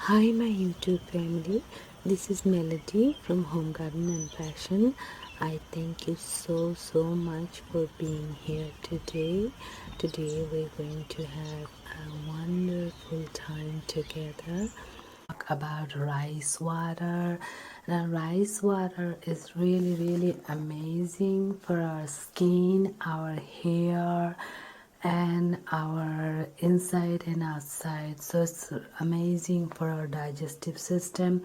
Hi, my YouTube family. This is Melody from Home Garden and Fashion. I thank you so much for being here today. Today, we're going to have a wonderful time together. Talk about rice water. Now, rice water is really amazing for our skin, our hair, and our inside and outside, so it's amazing for our digestive system.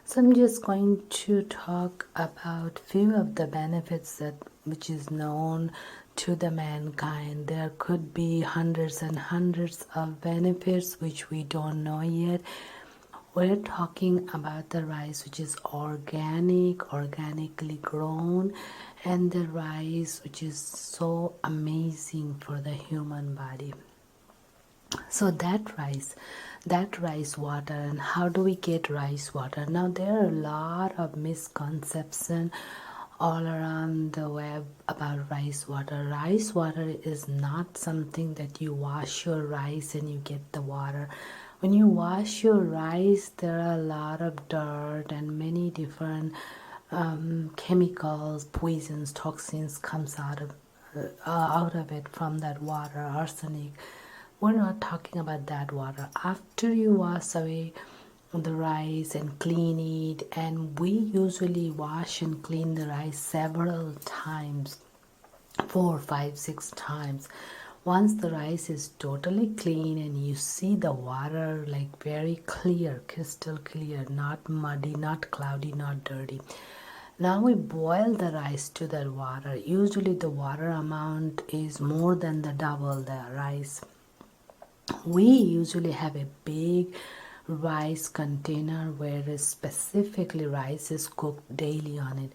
So I'm just going to talk about few of the benefits that which is known to the mankind. There could be hundreds and hundreds of benefits which we don't know yet. We're talking about the rice which is organically grown, and the rice which is so amazing for the human body. So that rice water, and how do we get rice water? Now there are a lot of misconception all around the web about rice water. Rice water is not something that you wash your rice and you get the water. When you wash your rice, there are a lot of dirt and many different chemicals, poisons, toxins comes out of it from that water, arsenic. We're not talking about that water. After you wash away the rice and clean it, and we usually wash and clean the rice several times, 4, 5, 6 times. Once the rice is totally clean and you see the water like very clear, crystal clear, not muddy, not cloudy, not dirty. Now we boil the rice to that water. Usually the water amount is more than the double the rice. We usually have a big rice container where specifically rice is cooked daily on it.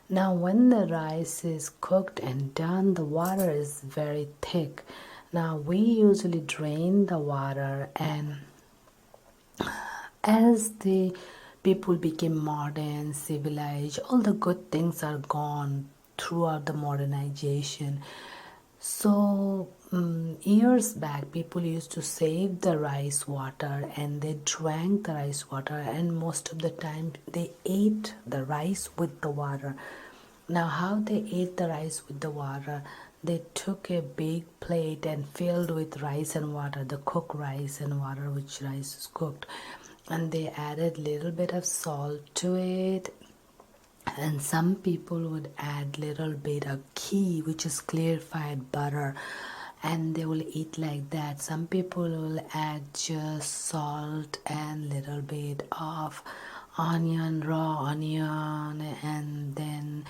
Now when the rice is cooked and done, the water is very thick. Now we usually drain the water, and as the people became modern, civilized, all the good things are gone throughout the modernization. So years back, people used to save the rice water and they drank the rice water, and most of the time they ate the rice with the water. Now, how they ate the rice with the water? They took a big plate and filled with rice and water, the cooked rice and water which rice is cooked, and they added little bit of salt to it, and some people would add little bit of ghee, which is clarified butter, and they will eat like that. Some people will add just salt and little bit of onion, raw onion, and then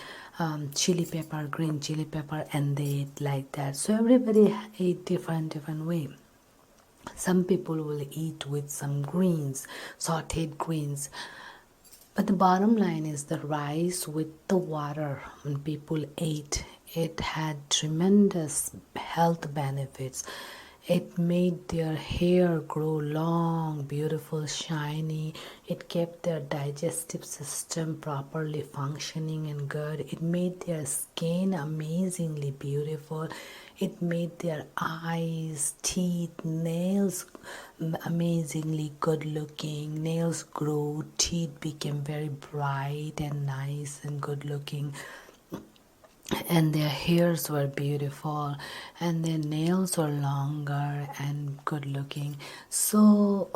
chili pepper, green chili pepper, and they eat like that. So everybody ate different way. Some people will eat with some greens, sauteed greens. But the bottom line is the rice with the water, when people ate, it had tremendous health benefits. It made their hair grow long, beautiful, shiny. It kept their digestive system properly functioning and good. It made their skin amazingly beautiful. It made their eyes, teeth, nails amazingly good looking. Nails grew, teeth became very bright and nice and good looking, and their hairs were beautiful, and their nails were longer and good looking. So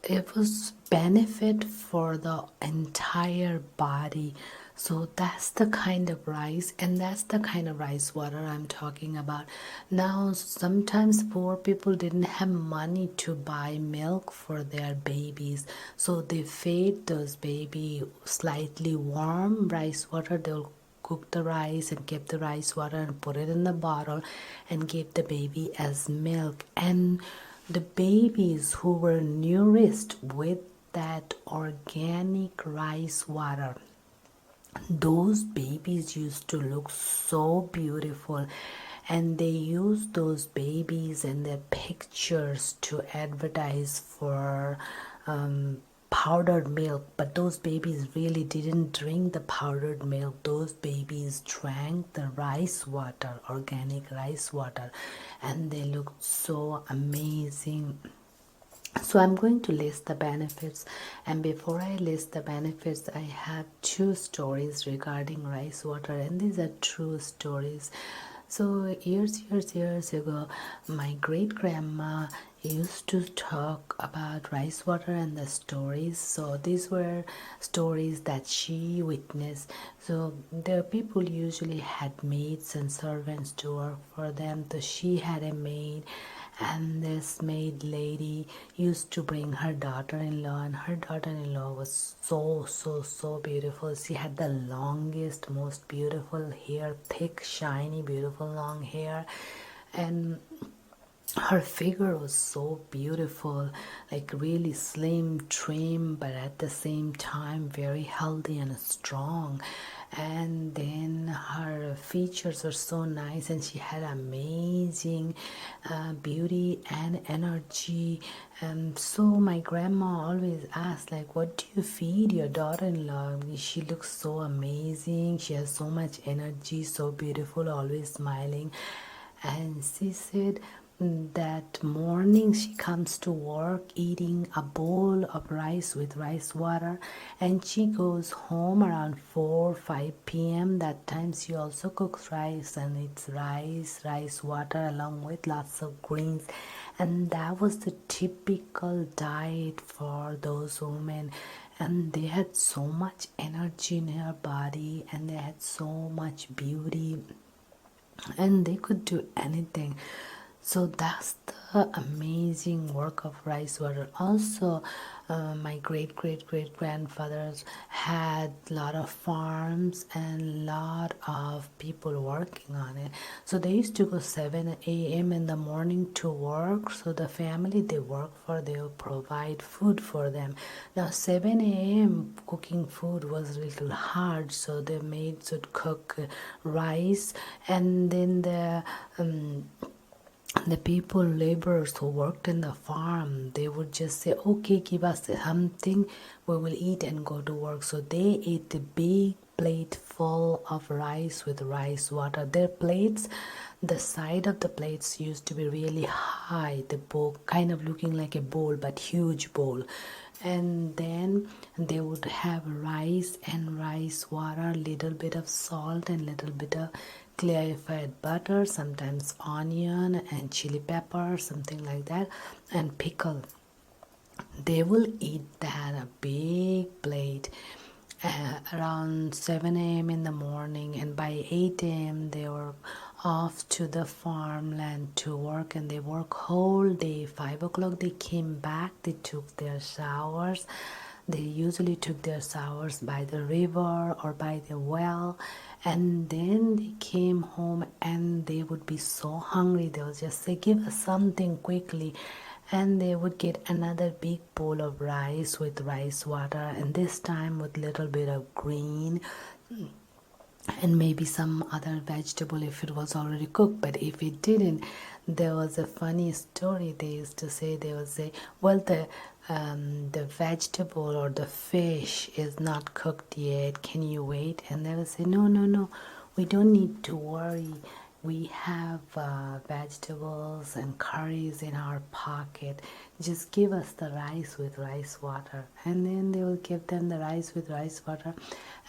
it was benefit for the entire body. So that's the kind of rice, and that's the kind of rice water I'm talking about. Now sometimes poor people didn't have money to buy milk for their babies, so they fed those baby slightly warm rice water. They'll cook the rice and keep the rice water and put it in the bottle and give the baby as milk. And the babies who were nourished with that organic rice water, those babies used to look so beautiful, and they used those babies and their pictures to advertise for powdered milk. But those babies really didn't drink the powdered milk. Those babies drank the rice water, organic rice water, and they looked so amazing. So I'm going to list the benefits, and before I list the benefits, I have two stories regarding rice water, and these are true stories. So years ago, my great grandma used to talk about rice water and the stories. So these were stories that she witnessed. So the people usually had maids and servants to work for them. So she had a maid, and this maid lady used to bring her daughter-in-law, and her daughter-in-law was so beautiful. She had the longest, most beautiful hair, thick, shiny, beautiful long hair, and her figure was so beautiful, like really slim, trim, but at the same time very healthy and strong. And then her features were so nice, and she had amazing beauty and energy. So my grandma always asked, like, what do you feed your daughter-in-law? She looks so amazing, she has so much energy, so beautiful, always smiling. And she said that morning she comes to work eating a bowl of rice with rice water, and she goes home around 4 5 p.m. That time she also cooks rice, and it's rice water along with lots of greens. And that was the typical diet for those women, and they had so much energy in her body, and they had so much beauty, and they could do anything. So that's the amazing work of rice water. Also, my great grandfathers had a lot of farms and lot of people working on it. So they used to go 7 a.m. in the morning to work. So the family they work for, they will provide food for them. Now 7 a.m. cooking food was a little hard, so the maids would cook rice, and then the people, laborers who worked in the farm, they would just say, okay, give us something, we will eat and go to work. So they ate a big plate full of rice with rice water. Their plates, the side of the plates used to be really high, the bowl kind of looking like a bowl, but huge bowl. And then they would have rice and rice water, little bit of salt and little bit of clarified butter, sometimes onion and chili pepper, something like that, and pickle. They will eat that a big plate around 7 a.m. in the morning, and by 8 a.m. they were off to the farmland to work, and they work whole day. 5 o'clock they came back, they took their showers. They usually took their showers by the river or by the well, and then they came home and they would be so hungry. They would just say, give us something quickly, and they would get another big bowl of rice with rice water, and this time with little bit of green and maybe some other vegetable if it was already cooked. But if it didn't, there was a funny story they used to say. They would say, well, the vegetable or the fish is not cooked yet, can you wait? And they would say, no, we don't need to worry, we have vegetables and curries in our pocket, just give us the rice with rice water. And then they will give them the rice with rice water,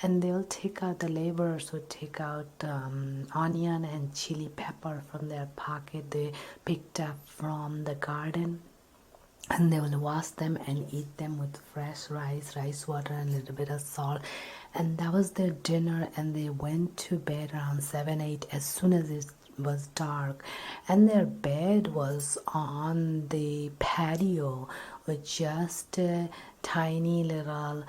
and they will take out, the laborers would take out onion and chili pepper from their pocket they picked up from the garden, and they will wash them and eat them with fresh rice water and a little bit of salt. And that was their dinner, and they went to bed around 7 8 as soon as it was dark. And their bed was on the patio with just a tiny little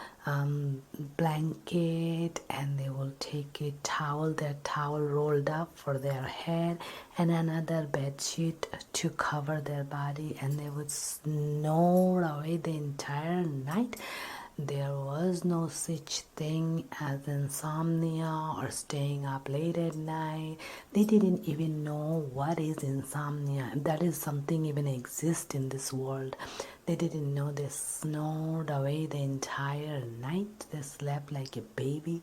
blanket, and they will take a towel, their towel rolled up for their head, and another bed sheet to cover their body, and they would snore away the entire night. There was no such thing as insomnia or staying up late at night. They didn't even know what is insomnia, if that is something even exists in this world. They didn't know. They snored away the entire night. They slept like a baby.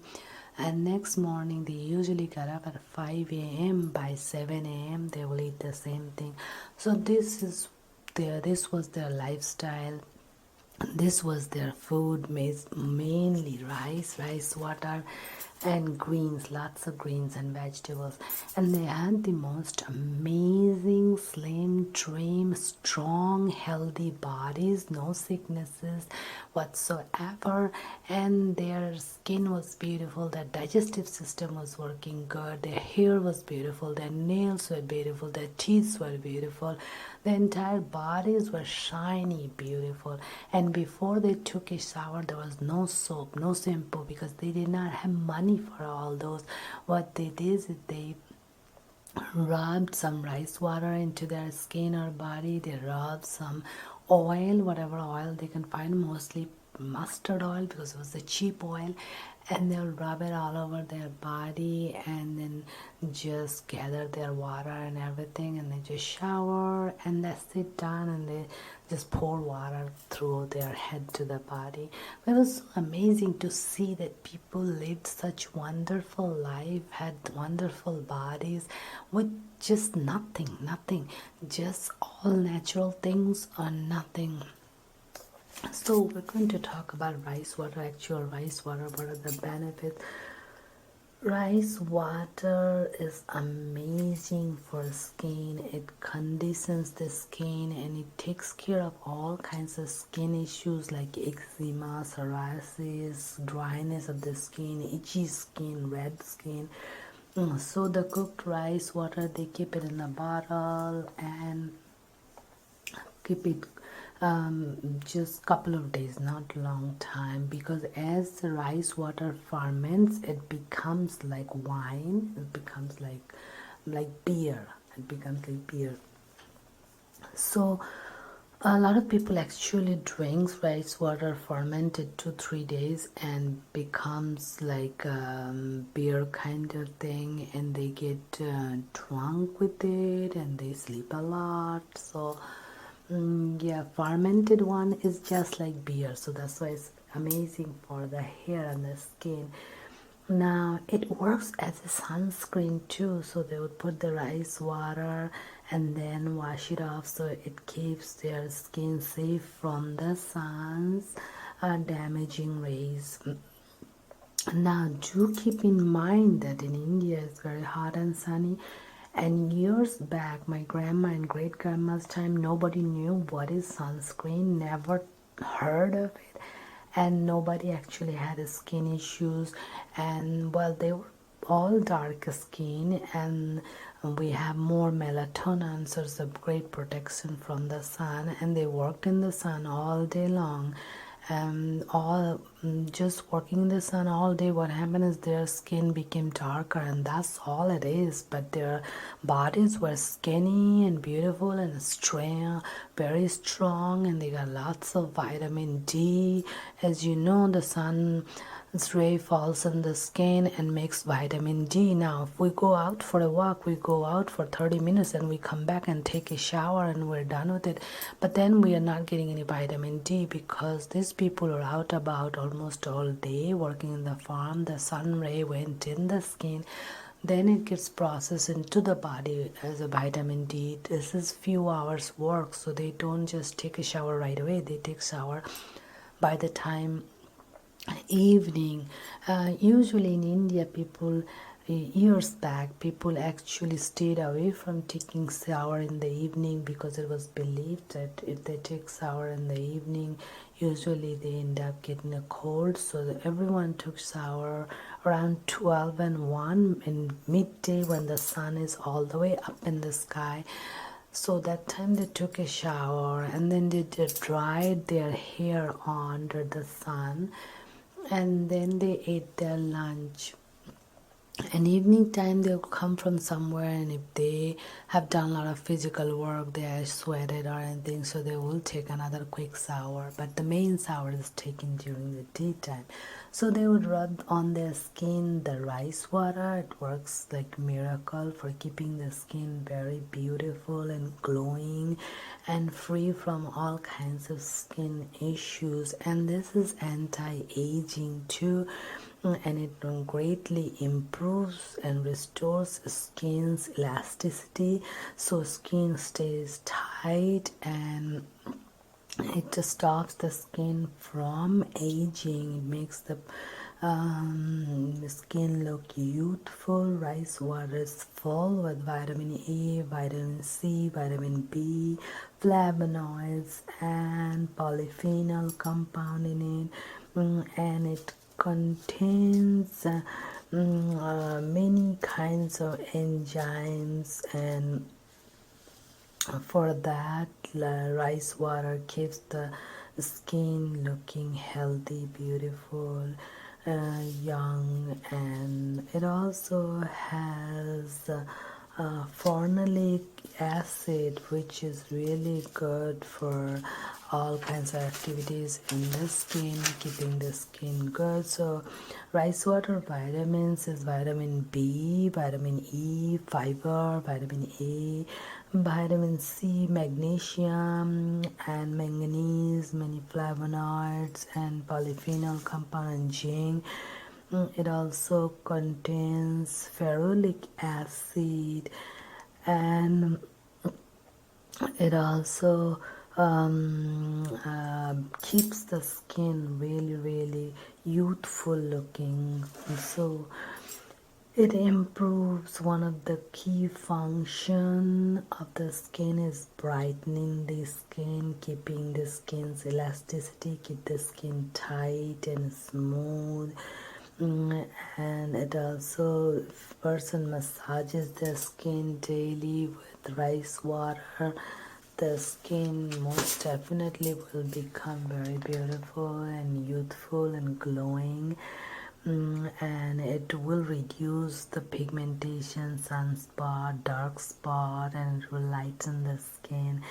And next morning they usually got up at 5 a.m. By 7 a.m. they will eat the same thing. So this is this was their lifestyle. This was their food, mainly rice water, and greens, lots of greens and vegetables. And they had the most amazing, slim, trim, strong, healthy bodies, no sicknesses whatsoever. And their skin was beautiful, their digestive system was working good, their hair was beautiful, their nails were beautiful, their teeth were beautiful, the entire bodies were shiny, beautiful. And before they took a shower, there was no soap, no shampoo, because they did not have money for all those. What they did is they rubbed some rice water into their skin or body. They rubbed some oil, whatever oil they can find, mostly mustard oil because it was a cheap oil, and they'll rub it all over their body and then just gather their water and everything, and they just shower and that's it, done. And they just pour water through their head to the body. It was so amazing to see that people lived such wonderful life, had wonderful bodies with just nothing, just all natural things or nothing. So we're going to talk about rice water, actual rice water. What are the benefits? Rice water is amazing for skin. It conditions the skin and it takes care of all kinds of skin issues like eczema, psoriasis, dryness of the skin, itchy skin, red skin. So the cooked rice water, they keep it in a bottle and keep it just couple of days, not long time, because as the rice water ferments, it becomes like wine, it becomes like beer, it becomes like beer. So a lot of people actually drinks rice water fermented 2-3 days and becomes like beer kind of thing, and they get drunk with it and they sleep a lot. So yeah, fermented one is just like beer, so that's why it's amazing for the hair and the skin. Now it works as a sunscreen too, so they would put the rice water and then wash it off, so it keeps their skin safe from the sun's damaging rays. Now do keep in mind that in India it's very hot and sunny, and years back, my grandma and great grandma's time, nobody knew what is sunscreen, never heard of it, and nobody actually had skin issues. And well, they were all dark skin, and we have more melatonin, so it's a great protection from the sun. And they worked in the sun all day long. All just working in the sun all day, what happened is their skin became darker, and that's all it is. But their bodies were skinny and beautiful and strong, very strong, and they got lots of vitamin D. As you know, the sun ray falls on the skin and makes vitamin D. Now if we go out for a walk, we go out for 30 minutes and we come back and take a shower and we're done with it, but then we are not getting any vitamin D because these people are out about almost all day working in the farm. The sun ray went in the skin, then it gets processed into the body as a vitamin D. This is few hours work, so they don't just take a shower right away, they take shower by the time evening. Usually in India, people years back, people actually stayed away from taking shower in the evening because it was believed that if they take shower in the evening, usually they end up getting a cold. So everyone took shower around 12 and 1 in midday when the sun is all the way up in the sky. So that time they took a shower and then they dried their hair under the sun, and then they ate their lunch. And evening time they'll come from somewhere, and if they have done a lot of physical work, they are sweated or anything, so they will take another quick shower, but the main shower is taken during the daytime. So they would rub on their skin the rice water. It works like miracle for keeping the skin very beautiful and glowing and free from all kinds of skin issues. And this is anti-aging too. and it greatly improves and restores skin's elasticity, so skin stays tight, and it stops the skin from aging. It makes the skin look youthful. Rice water is full with vitamin A, vitamin C, vitamin B, flavonoids, and polyphenol compound in it, and it contains many kinds of enzymes, and for that rice water keeps the skin looking healthy, beautiful, young, and it also has phenolic acid, which is really good for all kinds of activities in the skin, keeping the skin good. So rice water vitamins is vitamin B, vitamin E, fiber, vitamin A, vitamin C, magnesium, and manganese, many flavonoids, and polyphenol compound, and zinc. It also contains ferulic acid, and it also keeps the skin really youthful looking. So it improves one of the key function of the skin is brightening the skin, keeping the skin's elasticity, keep the skin tight and smooth. And it also, if person massages the skin daily with rice water, the skin most definitely will become very beautiful and youthful and glowing. And it will reduce the pigmentation, sunspot, dark spot, and it will lighten the skin,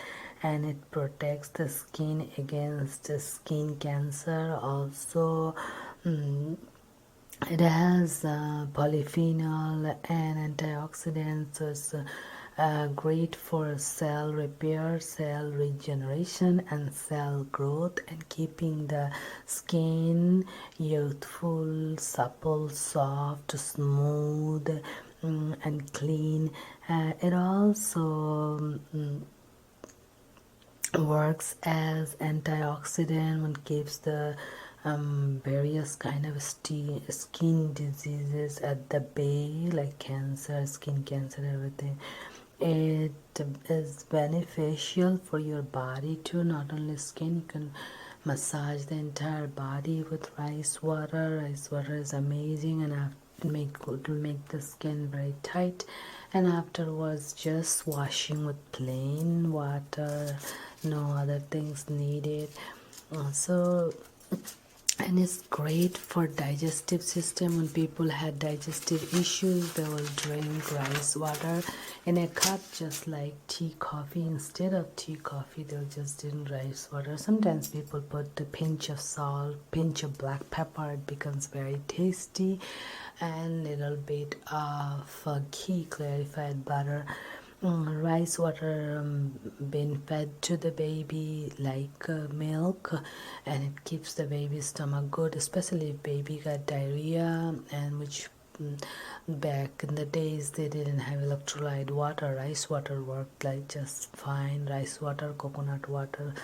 and it protects the skin against skin cancer also. It has polyphenol and antioxidants, so it's great for cell repair, cell regeneration, and cell growth, and keeping the skin youthful, supple, soft, smooth, and clean. It also works as antioxidant and keeps the various kind of skin diseases at the bay, like cancer, skin cancer, everything. It is beneficial for your body too, not only skin. You can massage the entire body with rice water. Rice water is amazing, and it will make the skin very tight, and afterwards just washing with plain water, no other things needed. So, and it's great for digestive system. When people had digestive issues, they will drink rice water in a cup, just like tea, coffee. Instead of tea, coffee, they'll just drink rice water. Sometimes people put a pinch of salt, pinch of black pepper. It becomes very tasty, and little bit of ghee, clarified butter. Rice water being fed to the baby like milk, and it keeps the baby's stomach good, especially if baby got diarrhea, and which back in the days they didn't have electrolyte water. Rice water worked like just fine. Rice water, coconut water,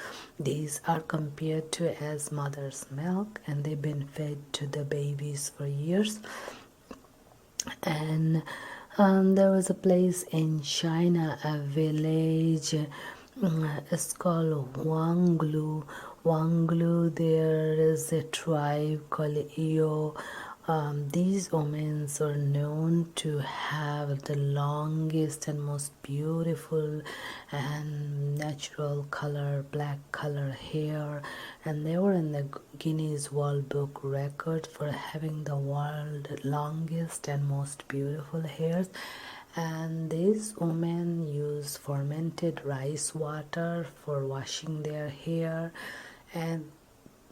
these are compared to as mother's milk, and they've been fed to the babies for years. And there was a place in China, a village, it's called Wanglu. Wanglu, there is a tribe called Iyo. These women are known to have the longest and most beautiful and natural color, black color hair, and they were in the Guinness World Book record for having the world longest and most beautiful hairs. And these women use fermented rice water for washing their hair, and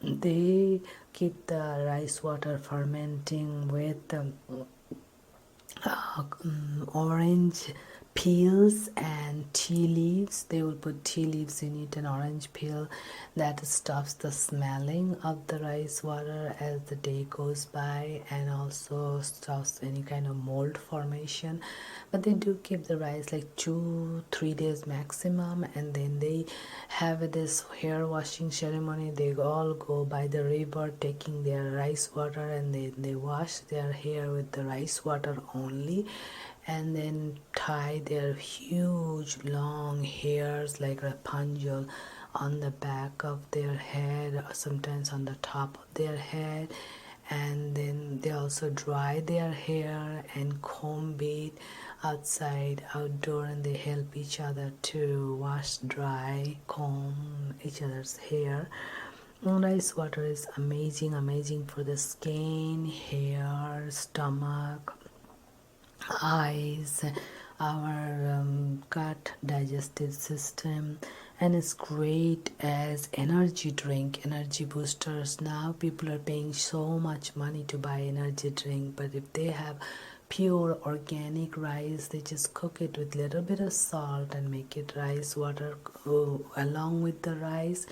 they keep the rice water fermenting with orange peels and tea leaves. They will put tea leaves in it, an orange peel that stops the smelling of the rice water as the day goes by, and also stops any kind of mold formation. But they do keep the rice like 2-3 days maximum, and then they have this hair washing ceremony. They all go by the river taking their rice water, and they wash their hair with the rice water only, and then tie their huge long hairs like Rapunzel on the back of their head, or sometimes on the top of their head. And then they also dry their hair and comb it outside, outdoor, and they help each other to wash, dry, comb each other's hair. Rice water is amazing for the skin, hair, stomach, eyes, our gut, digestive system, and it's great as energy drink, energy boosters. Now people are paying so much money to buy energy drink, but if they have pure organic rice, they just cook it with little bit of salt and make it rice water along with the rice.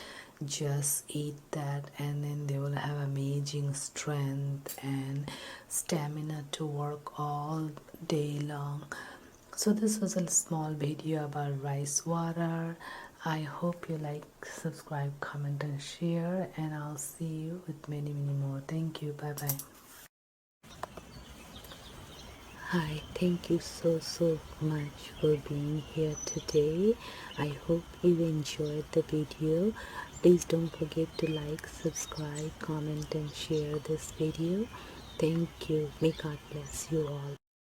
Just eat that, and then they will have amazing strength and stamina to work all day long. So this was a small video about rice water. I hope you like, subscribe, comment and share, and I'll see you with many more. Thank you. Bye bye. Hi, thank you so much for being here today. I hope you enjoyed the video. Please don't forget to like, subscribe, comment and share this video. Thank you. May God bless you all.